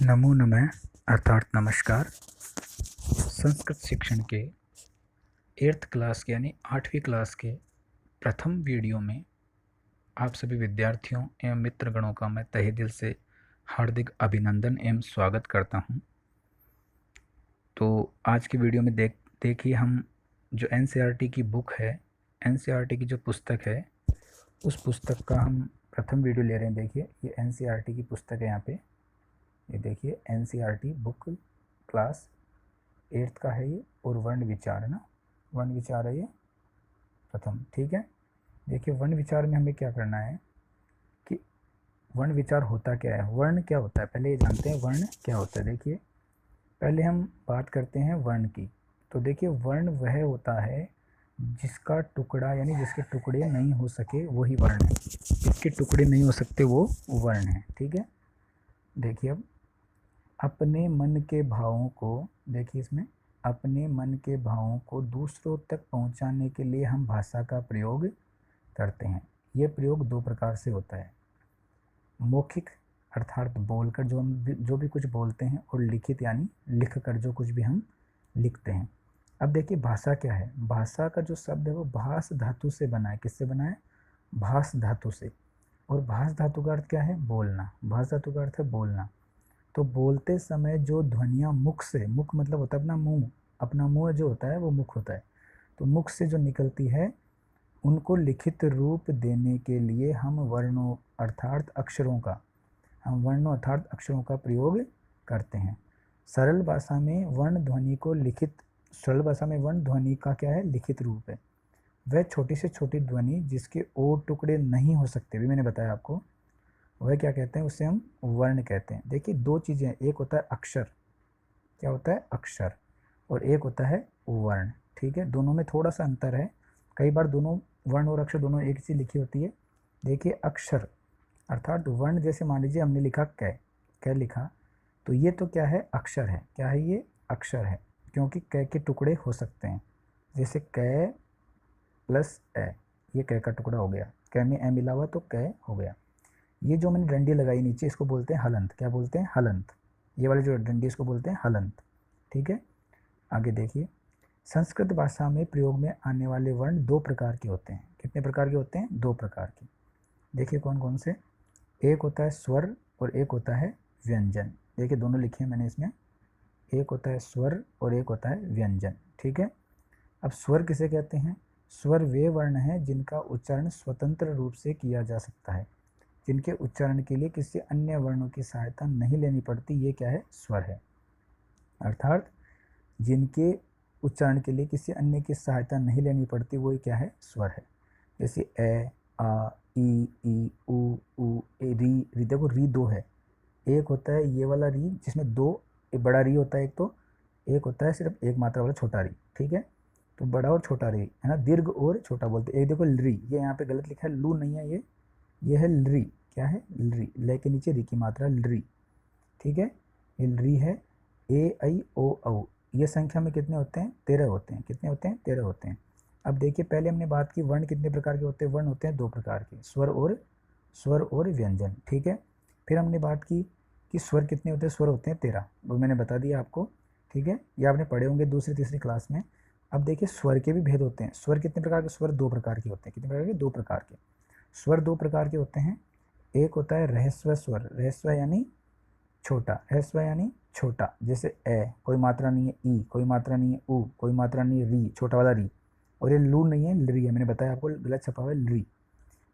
नमो नमः अर्थात नमस्कार। संस्कृत शिक्षण के 8th क्लास के यानी 8वीं क्लास के प्रथम वीडियो में आप सभी विद्यार्थियों एवं मित्रगणों का मैं तहे दिल से हार्दिक अभिनंदन एवं स्वागत करता हूं। तो आज की वीडियो में देखिए हम जो एनसीईआरटी की बुक है, एनसीईआरटी की जो पुस्तक है, उस पुस्तक का हम प्रथम वीडियो ले रहे हैं। देखिए ये एनसीईआरटी की पुस्तक है। यहाँ पे ये देखिए एनसीईआरटी बुक क्लास 8th का है ये, और वर्ण विचार है ना, वर्ण विचार है ये प्रथम। ठीक है, देखिए वर्ण विचार में हमें क्या करना है कि वर्ण विचार होता क्या है, वर्ण क्या होता है, पहले ये जानते हैं वर्ण क्या होता है। देखिए पहले हम बात करते हैं वर्ण की। तो देखिए वर्ण वह होता है जिसका टुकड़ा यानी जिसके टुकड़े नहीं हो सके वही वर्ण है। जिसके टुकड़े नहीं हो सकते वो वर्ण है। ठीक है, देखिए अब अपने मन के भावों को, देखिए इसमें अपने मन के भावों को दूसरों तक पहुंचाने के लिए हम भाषा का प्रयोग करते हैं। ये प्रयोग दो प्रकार से होता है, मौखिक अर्थात बोलकर जो भी कुछ बोलते हैं, और लिखित यानी लिख कर जो कुछ भी हम लिखते हैं। अब देखिए भाषा क्या है, भाषा का जो शब्द है वो भास धातु से बना है। किससे बना है? भास धातु से। और भास धातु का अर्थ क्या है? बोलना। भास धातु का अर्थ है बोलना। तो बोलते समय जो ध्वनियाँ मुख से, मुख मतलब होता है अपना मुंह, अपना मुंह जो होता है वो मुख होता है, तो मुख से जो निकलती है उनको लिखित रूप देने के लिए हम वर्णों अर्थात अक्षरों का प्रयोग करते हैं। सरल भाषा में वर्ण ध्वनि को लिखित, सरल भाषा में वर्ण ध्वनि का क्या है? लिखित रूप है। वह छोटी से छोटी ध्वनि जिसके और टुकड़े नहीं हो सकते, भी मैंने बताया आपको, वह क्या कहते हैं? उसे हम वर्ण कहते हैं। देखिए दो चीज़ें, एक होता है अक्षर, क्या होता है? अक्षर, और एक होता है वर्ण। ठीक है, दोनों में थोड़ा सा अंतर है। कई बार दोनों वर्ण और अक्षर दोनों एक चीज़ लिखी होती है। देखिए अक्षर अर्थात वर्ण, जैसे मान लीजिए हमने लिखा कै, कै लिखा, तो ये तो क्या है? अक्षर है। क्या है ये? अक्षर है, क्योंकि कै के टुकड़े हो सकते हैं। जैसे कै प्लस ए, ये कै का टुकड़ा हो गया, कै में ए मिला हुआ तो कै हो गया। ये जो मैंने डंडी लगाई नीचे, इसको बोलते हैं हलंत। क्या बोलते हैं? हलंत। ये वाले जो डंडी, इसको बोलते हैं हलंत। ठीक है, आगे देखिए संस्कृत भाषा में प्रयोग में आने वाले वर्ण दो प्रकार के होते हैं। कितने प्रकार के होते हैं? दो प्रकार के। देखिए कौन कौन से? एक होता है स्वर और एक होता है व्यंजन। देखिए दोनों लिखे हैं मैंने इसमें, एक होता है स्वर और एक होता है व्यंजन। ठीक है, अब स्वर किसे कहते हैं? स्वर वे वर्ण हैं जिनका उच्चारण स्वतंत्र रूप से किया जा सकता है, जिनके उच्चारण के लिए किसी अन्य वर्णों की सहायता नहीं लेनी पड़ती, ये क्या है? स्वर है। अर्थात जिनके उच्चारण के लिए किसी अन्य की सहायता नहीं लेनी पड़ती, वो क्या है? स्वर है। जैसे ए, आ, ई, ऊ, ए, री। देखो री दो है, एक होता है ये वाला री जिसमें दो, एक बड़ा री होता है एक, तो एक होता है सिर्फ एक मात्रा वाला छोटा री। ठीक है, तो बड़ा और छोटा री है ना, दीर्घ और छोटा बोलते हैं। एक देखो री, ये यहाँ पे गलत लिखा है, लू नहीं है ये है लरी। क्या है? लरी। ले के नीचे री की मात्रा लरी। ठीक है, ये लरी है। ए, आई, ओ, औ, ये संख्या में कितने होते हैं? 13 होते हैं। कितने होते हैं? 13 होते हैं। अब देखिए पहले हमने बात की वर्ण कितने प्रकार के होते हैं। वर्ण होते हैं दो प्रकार के, स्वर और व्यंजन। ठीक है, फिर हमने बात की कि स्वर कितने होते हैं। स्वर होते हैं 13, वो मैंने बता दिया आपको। ठीक है, ये आपने पढ़े होंगे दूसरी तीसरी क्लास में। अब देखिए स्वर के भी भेद होते हैं। स्वर कितने प्रकार के? स्वर दो प्रकार के होते हैं। कितने प्रकार के? दो प्रकार के। स्वर दो प्रकार के होते हैं। एक होता है रहस्व स्वर, रहस्व यानी छोटा, रहस्व यानी छोटा, जैसे ए कोई मात्रा नहीं है, ई कोई मात्रा नहीं है, ऊ कोई मात्रा नहीं है, री छोटा वाला री, और ये लू नहीं है, लरी है। मैंने बताया आपको, गलत छपा हुआ है लरी।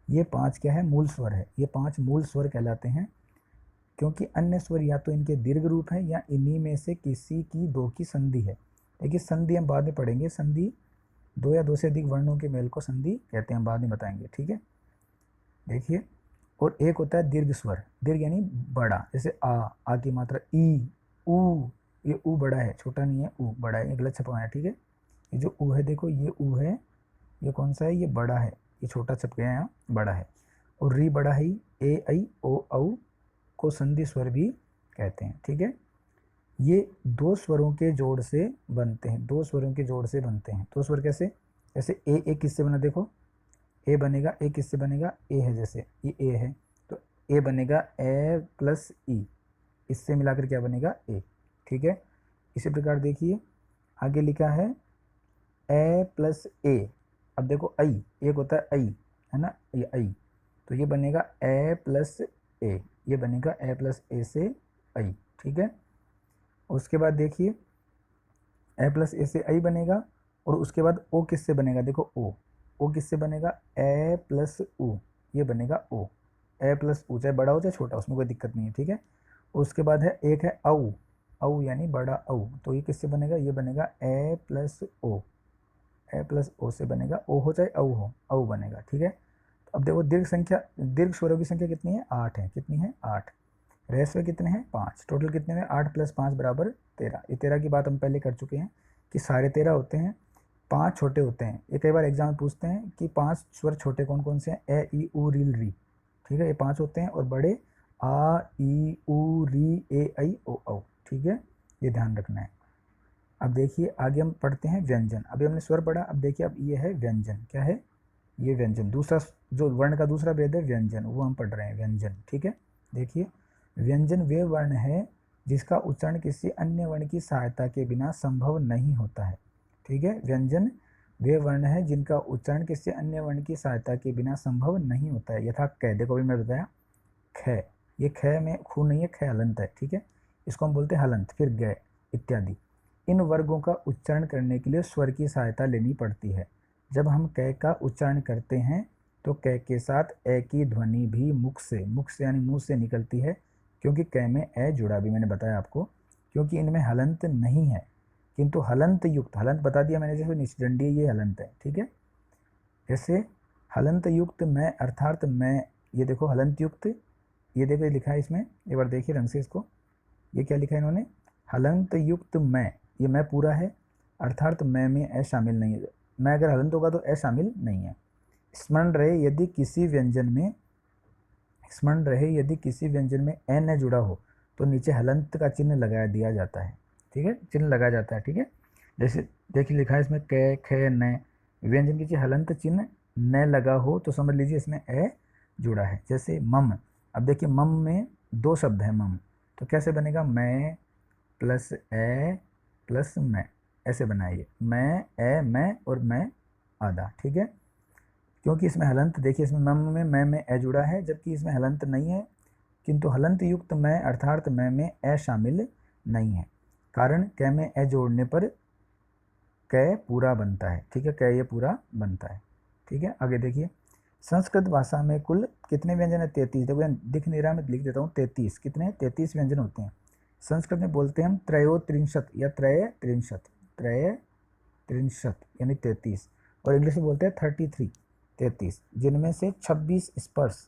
ये 5 क्या है? मूल स्वर है। ये 5 मूल स्वर कहलाते हैं, क्योंकि अन्य स्वर या तो इनके दीर्घ रूप है या इन्हीं में से किसी की दो की संधि है। देखिए संधि हम बाद में पढ़ेंगे, संधि दो या दो से अधिक वर्णों के मेल को संधि कहते हैं, हम बाद में बताएंगे। ठीक है, देखिए और एक होता है दीर्घ स्वर, दीर्घ यानी बड़ा, जैसे आ की मात्रा ई, ऊ, ये ऊ बड़ा है, छोटा नहीं है, ऊ बड़ा है, ये गलत छपा है। ठीक है, ये जो ऊ है देखो, ये ऊ है, ये कौन सा है? ये बड़ा है, ये छोटा छप गया है, यहाँ बड़ा है। और री बड़ा है, ए, आई, ओ, औ को संधि स्वर भी कहते हैं। ठीक है, ये दो स्वरों के जोड़ से बनते हैं, दो स्वरों के जोड़ से बनते हैं। दो स्वर कैसे? जैसे ए किससे बना? देखो ए बनेगा, ए किससे बनेगा? ए है, जैसे ये ए है तो ए बनेगा ए प्लस ई, इससे मिलाकर क्या बनेगा ए, ठीक है। इसी प्रकार देखिए आगे लिखा है ए प्लस ए। अब देखो आई, एक होता है आई, है ना, ये आई, तो ये बनेगा ए प्लस ए, ये बनेगा ए प्लस ए से आई, ठीक है। उसके बाद देखिए ए प्लस ए से आई बनेगा, और उसके बाद ओ किससे बनेगा, देखो ओ किससे बनेगा, ए प्लस ऊ, ये बनेगा ओ, ए प्लस ऊ, चाहे बड़ा हो चाहे छोटा, उसमें कोई दिक्कत नहीं है, ठीक है। उसके बाद है एक है औ यानी बड़ा औ, तो ये किससे बनेगा, ये बनेगा ए प्लस ओ, ए प्लस ओ से बनेगा, ओ हो चाहे औ बनेगा, ठीक है। तो अब देखो दीर्घ स्वरों की संख्या कितनी है, 8 है, कितनी है 8, रहस्य कितने हैं 5, टोटल कितने हैं 8 + 5 = 13। ये 13 की बात हम पहले कर चुके हैं कि सारे 13 होते हैं, 5 छोटे होते हैं। ये कई बार एग्जाम में पूछते हैं कि 5 स्वर छोटे कौन कौन से हैं, ए ई उ रील री, ठीक है, ये 5 होते हैं, और बड़े आ ई उ री ए आई ओ औ, ठीक है, ये ध्यान रखना है। अब देखिए आगे हम पढ़ते हैं व्यंजन। अभी हमने स्वर पढ़ा, अब देखिए अब ये है व्यंजन, क्या है ये व्यंजन, दूसरा जो वर्ण का दूसरा भेद है व्यंजन, वो हम पढ़ रहे हैं व्यंजन, ठीक है। देखिए व्यंजन वे वर्ण है जिसका उच्चारण किसी अन्य वर्ण की सहायता के बिना संभव नहीं होता है, ठीक है। व्यंजन वे वर्ण है जिनका उच्चारण किसी अन्य वर्ण की सहायता के बिना संभव नहीं होता है, यथा क, देखो अभी मैं बताया ख, ये ख में खू नहीं है, ख हलंत है, ठीक है, इसको हम बोलते हैं हलंत, फिर ग इत्यादि। इन वर्गों का उच्चारण करने के लिए स्वर की सहायता लेनी पड़ती है। जब हम क का उच्चारण करते हैं तो क के साथ ए की ध्वनि भी मुख से यानी मुंह से निकलती है, क्योंकि क में ए जुड़ा, भी मैंने बताया आपको, क्योंकि इनमें हलंत नहीं है, किंतु हलंत युक्त, हलंत बता दिया मैंने, जैसे निचदंडी ये हलंत है, ठीक है। जैसे हलंत युक्त मैं अर्थात मैं, ये देखो हलंत युक्त, ये देखो ये लिखा है इसमें, एक बार देखिए रंग से इसको, ये क्या लिखा है इन्होंने, हलंत युक्त मैं, ये मैं पूरा है, अर्थात मैं में ए शामिल नहीं है, मैं अगर हलंत होगा तो ए शामिल नहीं है। स्मरण रहे यदि किसी व्यंजन में ए न जुड़ा हो तो नीचे हलंत का चिन्ह लगा दिया जाता है, ठीक है, चिन्ह लगाया जाता है, ठीक है। जैसे देखिए लिखा है इसमें क ख न, व्यंजन के नीचे हलंत चिन्ह न लगा हो तो समझ लीजिए इसमें ए जुड़ा है। जैसे मम, अब देखिए मम में 2 शब्द हैं मम, तो कैसे बनेगा, मैं प्लस ए प्लस मैं, ऐसे बनाइए, मैं ए मैं और मैं आधा, ठीक है। क्योंकि इसमें हलंत, देखिए इसमें मम में मैं में ए जुड़ा है, जबकि इसमें हलंत नहीं है, किंतु हलंत युक्त मैं अर्थात मैं में ए शामिल नहीं है, कारण क में ए जोड़ने पर क पूरा बनता है, ठीक है, क ये पूरा बनता है, ठीक है। आगे देखिए संस्कृत भाषा में कुल कितने व्यंजन है, 33, देखो दिख नहीं रहा, मैं लिख देता हूँ 33, कितने 33 व्यंजन होते हैं। संस्कृत में बोलते हैं हम त्रयोत्रिंशत या त्रयत्रिंशत यानी 33, और इंग्लिश में बोलते हैं 33, जिनमें से 26 स्पर्श,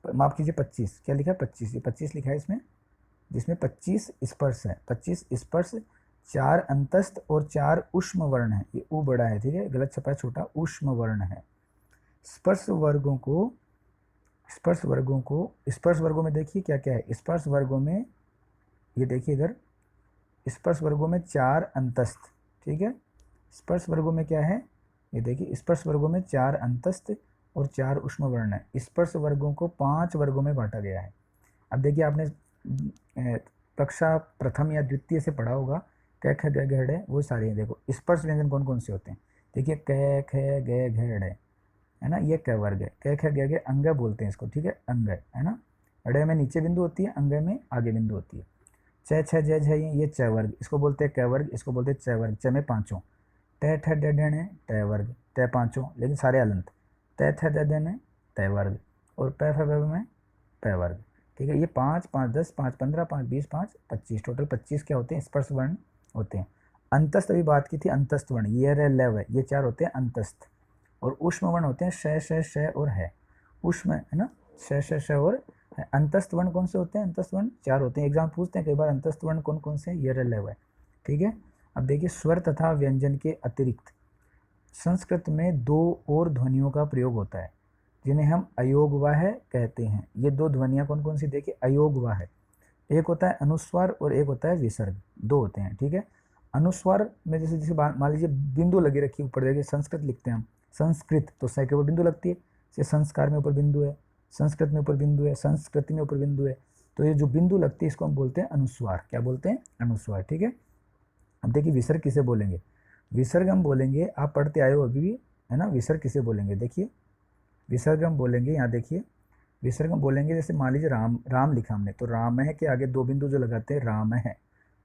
माफ कीजिए 25, क्या लिखा है 25, ये 25 लिखा है इसमें, जिसमें 25 स्पर्श है, 25 स्पर्श, 4 अंतस्थ और 4 ऊष्म वर्ण है, ये ऊ बड़ा है, ठीक है, गलत छपा है, छोटा ऊष्म वर्ण है। स्पर्श वर्गों में देखिए क्या क्या है, स्पर्श वर्गों में ये देखिए इधर, स्पर्श वर्गों में 4 अंतस्थ, ठीक है, स्पर्श वर्गों में क्या है, ये देखिए स्पर्श वर्गों में 4 अंतस्थ और 4 ऊष्म वर्ण है। स्पर्श वर्गों को 5 वर्गों में बांटा गया है। अब देखिए आपने कक्षा प्रथम या द्वितीय से पढ़ा होगा, क ख ग घ ड़, वो सारे हैं। देखो स्पर्श व्यंजन कौन कौन से होते हैं, देखिए क ख ग घ ड़, है ना, ये क वर्ग है, क ख ग घ अंग बोलते हैं इसको, ठीक है, अंग है ना, ड़ में नीचे बिंदु होती है, अंग में आगे बिंदु होती है। च छ ज झ ये च वर्ग, इसको बोलते हैं क वर्ग, इसको बोलते हैं च वर्ग, च में 5, ट ठ ड ढ है ट वर्ग, ट 5, लेकिन सारे अलंत, त थ द ध है त वर्ग, और प फ ब में प वर्ग, ठीक है। ये 5 5 10 5 15 5 20 5 25, टोटल 25 क्या होते हैं, स्पर्श वर्ण होते हैं। अंतस्थ अभी बात की थी, अंतस्थ वर्ण ये र ल ये 4 होते हैं अंतस्थ, और ऊष्म वर्ण होते हैं श और है, ऊष्म है ना, श और है। अंतस्थ वर्ण कौन से होते हैं, अंतस्थ वर्ण 4 होते हैं, एग्जाम पूछते हैं कई बार अंतस्थ वर्ण कौन कौन से हैं, ये र ल, ठीक है। अब देखिए स्वर तथा व्यंजन के अतिरिक्त संस्कृत में 2 और ध्वनियों का प्रयोग होता है, जिन्हें हम अयोगवाह कहते हैं। ये 2 ध्वनियाँ कौन कौन सी, देखिए अयोगवाह, एक होता है अनुस्वार और एक होता है विसर्ग, 2 होते हैं, ठीक है। अनुस्वार में जैसे मान लीजिए बिंदु लगी रखी ऊपर, देखिए संस्कृत लिखते हैं हम, संस्कृत तो सै के ऊपर बिंदु लगती है, जैसे संस्कार में ऊपर बिंदु है, संस्कृत में ऊपर बिंदु है, संस्कृति में ऊपर बिंदु है, तो ये जो बिंदु लगती है इसको हम बोलते हैं अनुस्वार। क्या बोलते हैं? अनुस्वार। ठीक है। अब देखिए विसर्ग किसे बोलेंगे? विसर्ग हम बोलेंगे, आप पढ़ते आए हो अभी भी, है ना। विसर्ग किसे बोलेंगे? देखिए विसर्ग हम बोलेंगे, यहाँ देखिए विसर्ग हम बोलेंगे, जैसे मान लीजिए राम, राम लिखा हमने, तो राम है के आगे 2 बिंदु जो लगाते हैं राम है,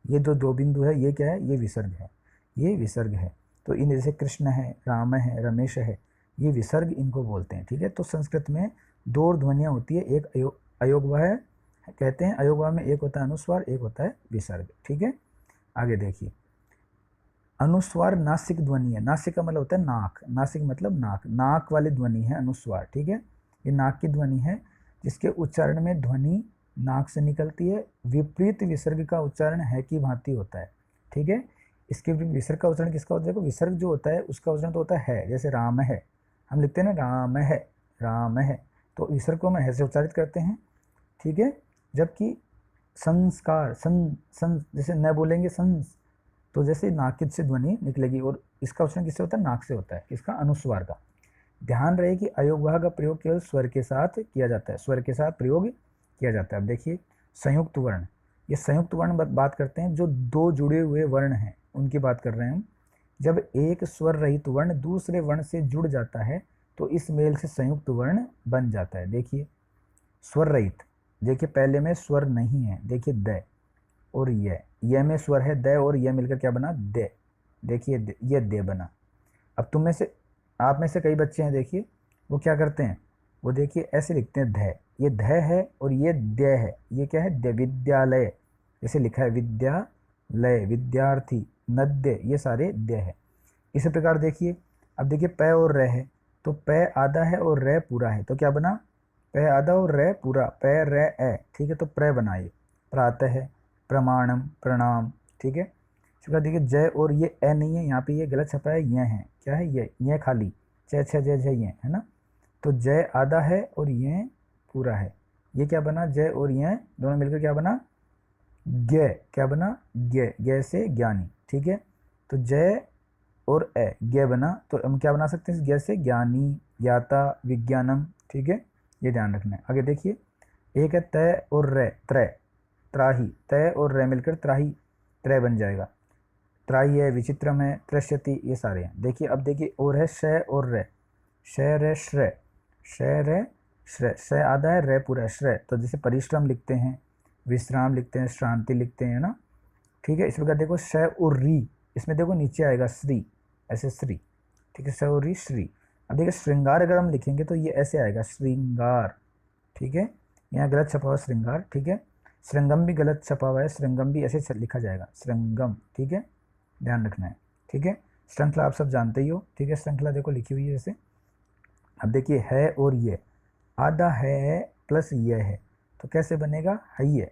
ये जो 2 बिंदु है ये क्या है? ये विसर्ग है, ये विसर्ग है। तो इन जैसे कृष्ण है, राम है, रमेश है, ये विसर्ग इनको बोलते हैं। ठीक है। तो संस्कृत में 2 ध्वनियाँ होती है, एक अयोगवाह है कहते हैं, अयोगवाह में एक होता है अनुस्वार, एक होता है विसर्ग। ठीक है। आगे देखिए, अनुस्वार नासिक ध्वनि है। नासिक का मतलब होता है नाक, नासिक मतलब नाक, नाक वाली ध्वनि है अनुस्वार। ठीक है। ये नाक की ध्वनि है जिसके उच्चारण में ध्वनि नाक से निकलती है। विपरीत विसर्ग का उच्चारण है की भांति होता है। ठीक है। इसके विसर्ग का उच्चारण किसका होता है? देखो विसर्ग जो होता है उसका उच्चारण तो होता है, जैसे राम है हम लिखते हैं ना, राम है, राम है, तो विसर्ग को हम है से उच्चारित करते हैं। ठीक है। जबकि संस्कार, जैसे न बोलेंगे संस, तो जैसे नाकित से ध्वनि निकलेगी, और इसका उच्चारण किससे होता है? नाक से होता है। इसका अनुस्वार का। ध्यान रहे कि अयोगवाह का प्रयोग केवल स्वर के साथ किया जाता है, स्वर के साथ प्रयोग किया जाता है। अब देखिए संयुक्त वर्ण, ये संयुक्त वर्ण बात करते हैं, जो 2 जुड़े हुए वर्ण हैं उनकी बात कर रहे हैं हम। जब एक स्वर रहित वर्ण दूसरे वर्ण से जुड़ जाता है तो इस मेल से संयुक्त वर्ण बन जाता है। देखिए स्वर रहित, देखिए पहले में स्वर नहीं है, देखिए द और ये में स्वर है, द और ये मिलकर क्या बना? दे। देखिए ये दे बना। अब तुम में से, आप में से कई बच्चे हैं देखिए, वो क्या करते हैं, वो देखिए ऐसे लिखते हैं ध, ये ध है और ये द है, ये क्या है? द। विद्यालय जैसे लिखा है, विद्यालय, विद्यार्थी, नद्य, ये सारे द है। इसी प्रकार देखिए, अब देखिए प और र है, तो प आधा है और र पूरा है, तो क्या बना? प आधा और र पूरा, प र ए। ठीक है। तो प्र बनाइए, प्रातः है, प्रमाणम, प्रणाम। ठीक है। इसके बाद देखिए जय और ये ए नहीं है, यहाँ पे ये गलत छपा है, ये है, क्या है? ये खाली, जय छः जय जय, ये है ना। तो जय आधा है और ये पूरा है, ये क्या बना? जय और ये दोनों मिलकर क्या बना? ज्ञ। क्या बना? ज्ञ, ज्ञ से ज्ञानी। ठीक है। तो जय और ए ज्ञ बना, तो हम क्या बना सकते हैं? ज्ञ से ज्ञानी, ज्ञाता, विज्ञानम। ठीक है। ये ध्यान रखना है। आगे देखिए, एक है तय और रे, त्रय, त्राही, तय और रे मिलकर त्राही, त्रय बन जाएगा। त्राही है, विचित्रम है, त्रश्यति, ये सारे हैं। देखिए अब देखिए और है श और रे, श रे श्रय, श रे श्रय, श आधा है, रे पूरा है, श्रय। तो जैसे परिश्रम लिखते हैं, विश्राम लिखते हैं, श्रांति लिखते हैं ना। ठीक है। इस प्रकार देखो श और री, इसमें देखो नीचे आएगा श्री, ऐसे श्री। ठीक है। श और री श्री। अब देखिए श्रृंगार अगर हम लिखेंगे तो ये ऐसे आएगा, श्रृंगार। ठीक है। यहाँ गलत छपा हुआ श्रृंगार। ठीक है। श्रृंगम भी गलत छपा हुआ है, श्रृंगम भी ऐसे लिखा जाएगा, श्रृंगम। ठीक है। ध्यान रखना है। ठीक है। श्रृंखला आप सब जानते ही हो। ठीक है। श्रृंखला देखो लिखी हुई है जैसे। अब देखिए है और ये, आधा है प्लस ये है, तो कैसे बनेगा? हइये,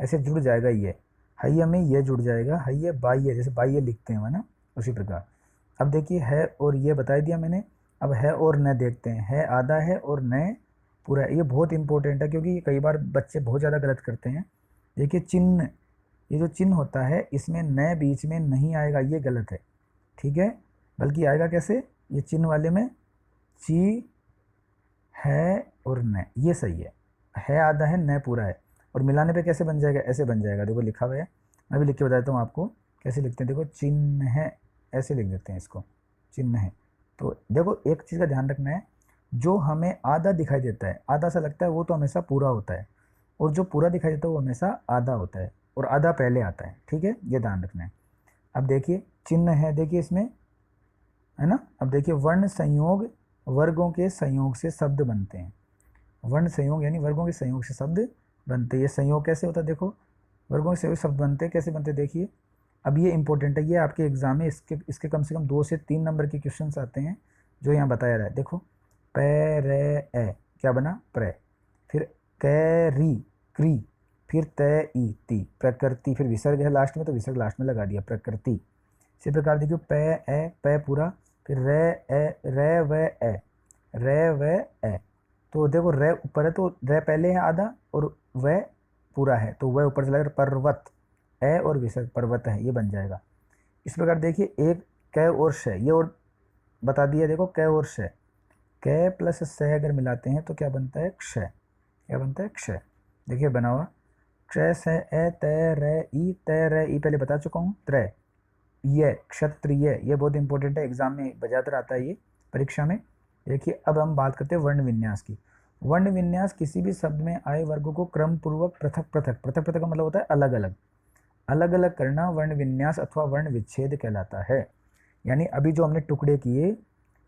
ऐसे जुड़ जाएगा ये, हइये में ये जुड़ जाएगा, हइये बाह्य, जैसे बाह्य लिखते हैं ना, उसी प्रकार। अब देखिए है और ये बता दिया मैंने। अब है और न देखते हैं, है आधा है और न पूरा है। ये बहुत इंपॉर्टेंट है क्योंकि कई बार बच्चे बहुत ज़्यादा गलत करते हैं। देखिए चिन्ह, ये जो चिन्ह होता है इसमें न बीच में नहीं आएगा, ये गलत है। ठीक है। बल्कि आएगा कैसे? ये चिन्ह वाले में ची, है और न, ये सही है आधा है, न पूरा है। और मिलाने पे कैसे बन जाएगा? ऐसे बन जाएगा, देखो लिखा हुआ है, मैं भी लिख के बताता हूँ आपको कैसे लिखते हैं। देखो चिन्ह है, ऐसे लिख देते हैं इसको, चिन्ह है। तो देखो एक चीज़ का ध्यान रखना है, जो हमें आधा दिखाई देता है, आधा सा लगता है, वो तो हमेशा पूरा होता है, और जो पूरा दिखाई देता है वो हमेशा आधा होता है, और आधा पहले आता है। ठीक है। ये ध्यान रखना है। अब देखिए चिन्ह है, देखिए इसमें, है ना। अब देखिए वर्ण संयोग, वर्गों के संयोग से शब्द बनते हैं। वर्ण संयोग यानी वर्गों के संयोग से शब्द बनते हैं। ये संयोग कैसे होता है? देखो वर्गों के संयोग शब्द बनते हैं, कैसे बनते हैं देखिए। अब ये इंपॉर्टेंट है, ये आपके एग्जाम में इसके कम से कम 2 से 3 नंबर के क्वेश्चंस आते हैं जो यहाँ बताया रहा है। देखो प रे ए, क्या बना? प्र, फिर कै री, क्री, फिर तय ई, ती, प्रकृति, फिर विसर्ग है लास्ट में, तो विसर्ग लास्ट में लगा दिया, प्रकृति। इसी प्रकार देखिए प ए, प पूरा, फिर रे ए, रे व ए, रे व ए। तो देखो रे ऊपर है तो रे पहले है आधा, और व पूरा है तो वह ऊपर चला गया, पर्वत, ए और विसर्ग, पर्वत है, ये बन जाएगा। इस प्रकार देखिए एक कै और श, ये और बता दिया। देखो कै और श, कै प्लस स अगर मिलाते हैं तो क्या बनता है? क्ष। क्या बनता है? क्ष। देखिए बना हुआ। ट्रै से ए तय रे ई, तय रे ई पहले बता चुका हूँ। त्रय, ये क्षत्रिय, ये बहुत इंपॉर्टेंट है, एग्जाम में बजातर आता है ये परीक्षा में। देखिए अब हम बात करते हैं वर्ण विन्यास की। वर्ण विन्यास किसी भी शब्द में आए वर्गों को क्रम पूर्वक पृथक पृथक, पृथक पृथक का मतलब होता है अलग अलग, अलग अलग करना वर्ण विन्यास अथवा वर्ण विच्छेद कहलाता है। यानी अभी जो हमने टुकड़े किए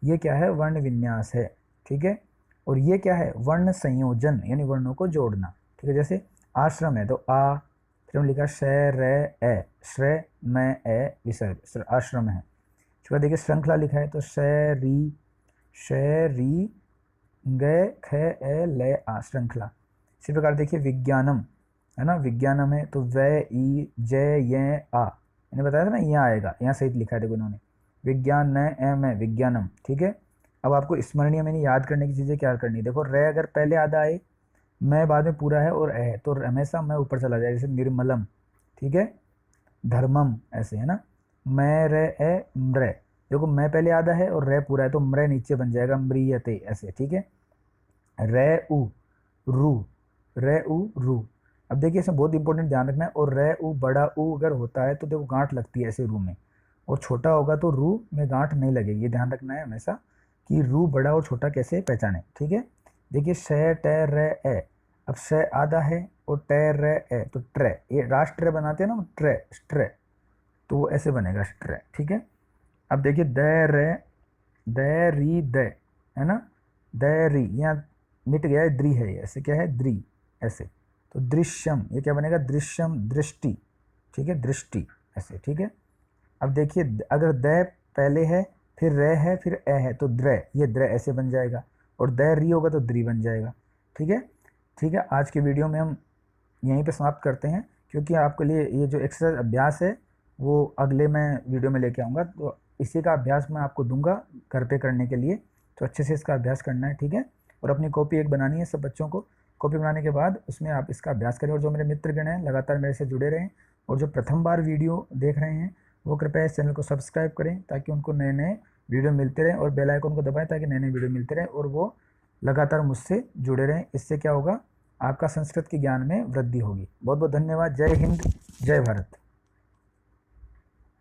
ये क्या है, वर्ण विन्यास है, ठीक है। और ये क्या है, वर्ण संयोजन, यानी वर्णों को जोड़ना, ठीक है। जैसे आश्रम है तो आ, फिर हमने लिखा श रे ए, श्रेय मैं ए विसर्ग, आश्रम है। उसके बाद देखिए श्रृंखला लिखा है तो श री ग ख ए ले आ, श्रृंखला। इसी प्रकार देखिए विज्ञानम है ना, विज्ञानम है तो व ई जय ये आ, मैंने बताया था ना यहाँ आएगा, यहाँ सही लिखा है देखो इन्होंने, विज्ञान न एम है विज्ञानम, ठीक है। अब आपको स्मरणीय मैंने याद करने की चीज़ें क्या करनी है, देखो रे अगर पहले आधा आए, मैं बाद में पूरा है और है तो हमेशा मैं ऊपर चला जाए, जैसे निर्मलम, ठीक है, धर्मम, ऐसे है ना। मैं रे ए म्रे, देखो मैं पहले आधा है और रे पूरा है तो म्रे नीचे बन जाएगा म्रियते, ऐसे, ठीक है। रे उ रू, रे उ रू। अब देखिए इसमें बहुत इंपॉर्टेंट ध्यान रखना है, और रे उ बड़ा उ अगर होता है तो देखो गांठ लगती है ऐसे रू में, और छोटा होगा तो रू में गांठ नहीं लगेगी, ये ध्यान रखना है हमेशा कि रू बड़ा और छोटा कैसे पहचाने, ठीक है। देखिए श ट रे ए, अब श आधा है और ट रे ए तो ट्रे, ये राष्ट्र बनाते हैं ना ट्रे, स्ट्रे, तो वो ऐसे बनेगा स्ट्रे, ठीक है। अब देखिए द रे, द री द, है ना, द री, यहाँ मिट गया है, द्री है ये, ऐसे क्या है द्री, ऐसे। तो दृश्यम, ये क्या बनेगा दृश्यम, दृष्टि, ठीक है, दृष्टि, ऐसे, ठीक है। अब देखिए अगर द पहले है फिर रे है फिर ए है तो द्र, ये द्र ऐसे बन जाएगा, और द री होगा तो द्री बन जाएगा, ठीक है। ठीक है, आज के वीडियो में हम यहीं पे समाप्त करते हैं, क्योंकि आपके लिए ये जो एक्सरसाइज अभ्यास है वो अगले मैं वीडियो में लेके आऊँगा, तो इसी का अभ्यास मैं आपको दूंगा घर पे करने के लिए, तो अच्छे से इसका अभ्यास करना है, ठीक है। और अपनी कॉपी एक बनानी है सब बच्चों को, कॉपी बनाने के बाद उसमें आप इसका अभ्यास करें। और जो मेरे मित्रगण हैं लगातार मेरे से जुड़े रहें, और जो प्रथम बार वीडियो देख रहे हैं वो कृपया इस चैनल को सब्सक्राइब करें, ताकि उनको नए नए वीडियो मिलते रहें, और बेल आइकन को दबाएं ताकि नए नए वीडियो मिलते रहें और वो लगातार मुझसे जुड़े रहें। इससे क्या होगा, आपका संस्कृत के ज्ञान में वृद्धि होगी। बहुत बहुत धन्यवाद। जय हिंद, जय भारत।